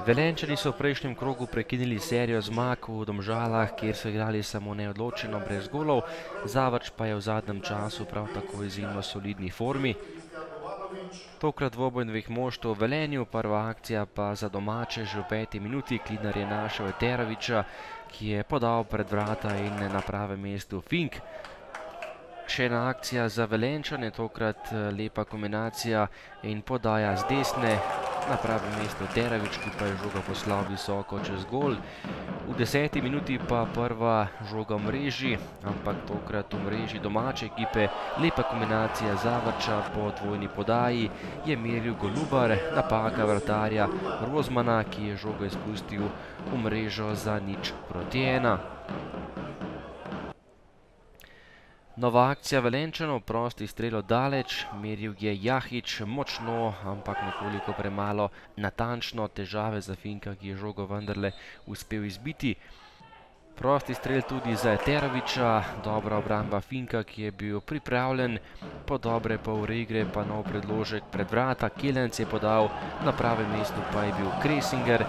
Velenjčani so v prejšnjem krogu prekinili serijo zmag v Domžalah, kjer so igrali samo neodločeno brez golov, Zavrč pa je v zadnjem času prav tako izjemno solidni formi. Tokrat dvoboj dveh moštev v Velenju, prva akcija pa za domače že v 5. minuti. Klinar je našel Eterovića, ki je podal pred vrata in na pravem mestu fink. Še ena akcija za Velenjčane, tokrat lepa kombinacija in podaja z desne. Na pravem mestu Eterović, ki pa je žogo poslal visoko čez gol. V 10. minuti pa prva žoga v mreži, ampak tokrat v mreži domače ekipe. Lepa kombinacija Zavrča po dvojni podaji je meril Golubar, napaka vratarja Rozmana, ki je žogo izpustil v mrežo za 0:1. Nova akcija Velenjčanov, prosti strel od daleč, meril je Jahić močno, ampak nekoliko premalo natančno, težave za finka, ki je žogo vendarle uspel izbiti. Prosti strel tudi za Eterovića, dobra obramba finka, ki je bil pripravljen, po dobre pol ure igre pa nov predložek pred vrata, Kelenc je podal, na pravem mestu pa je bil Kresinger.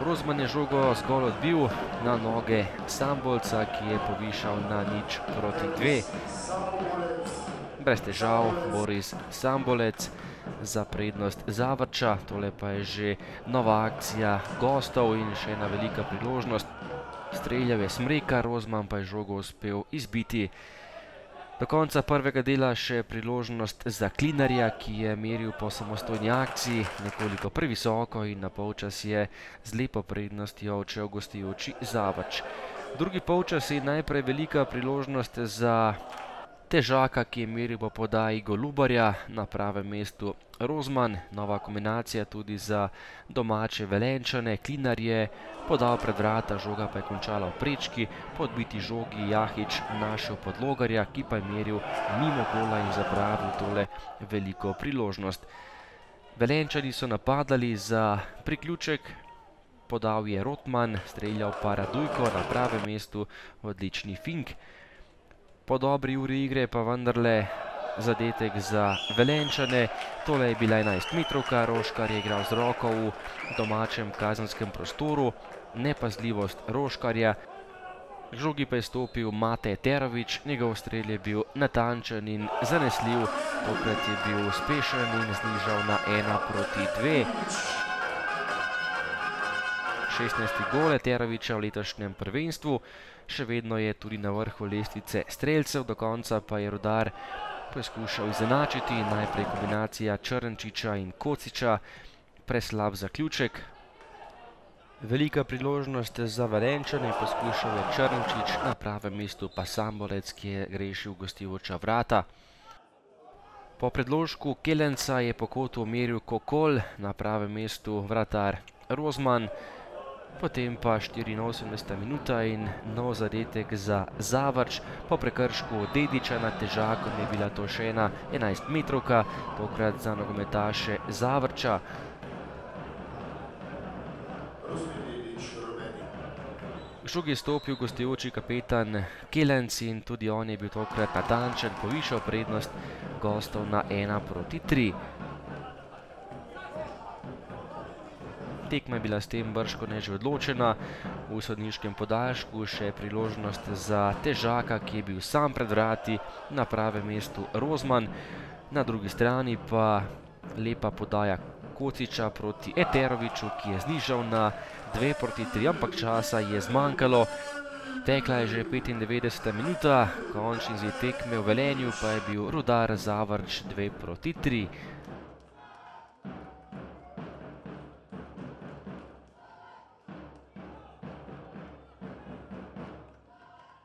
Rozman je žogo zgolj odbil na noge Sambolca, ki je povišal na 0:2. Brez težav Boris Sambolec za prednost Zavrča, tole pa je že nova akcija gostov in še ena velika priložnost. Streljal je Smreka, Rozman pa je žogo uspel izbiti. Do konca prvega dela še priložnost za Klinarja, ki je meril po samostojni akciji, nekoliko previsoko in na polčas je z lepo prednostjo odšel gostujoči Zavrč. Drugi polčas je najprej velika priložnost za Težaka, ki je meril po podaji Golubarja, na pravem mestu Rozman. Nova kombinacija tudi za domače Velenjčane. Klinar je podal pred vrata, žoga pa je končala v prečki. Po odbiti žogi Jahić našel Podlogarja, ki pa je meril mimo gola in zapravil tole veliko priložnost. Velenjčani so napadali za priključek, podal je Rotman, streljal pa Radujko, na pravem mestu odlični fink. Po dobri uri igre pa vendarle zadetek za Velenjčane. Tole je bila 11-metrovka, Roškar je igral z roko v domačem kazenskem prostoru. Nepazljivost Roškarja. K žogi pa je stopil Mate Eterović, njegov strel je bil natančen in zanesljiv. Tokrat je bil uspešen in znižal na 1:2. 16. gol Eterovića v letošnjem prvenstvu. Še vedno je tudi na vrhu lestvice strelcev, do konca pa je Rudar poskušal izenačiti. Najprej kombinacija Črnčiča in Kociča, preslab zaključek. Velika priložnost za Velenjčane, poskušal je Črnčič, na pravem mestu pa Sambolec, ki je grešil gostujoča vrata. Po predložku Kelenca je po kotu meril Kokol, na pravem mestu vratar Rozman. Potem pa 84. minuta in nov zadetek za Zavrč. Po prekršku Dedića nad Težakom je bila to še ena 11-metrovka, tokrat za nogometaše Zavrča. K žogi je stopil gostujoči kapetan Kelenc in tudi on je bil tokrat natančen, povišal prednost gostov na 1:3. Tekma je bila s tem bržkone že odločena. V sodniškem podaljšku še priložnost za Težaka, ki je bil sam pred vrati, na pravem mestu Rozman. Na drugi strani pa lepa podaja Kociča proti Eteroviću, ki je znižal na 2:3, ampak časa je zmanjkalo. Tekla je že 95. minuta, končni izid tekme v Velenju pa je bil Rudar Zavrč 2:3.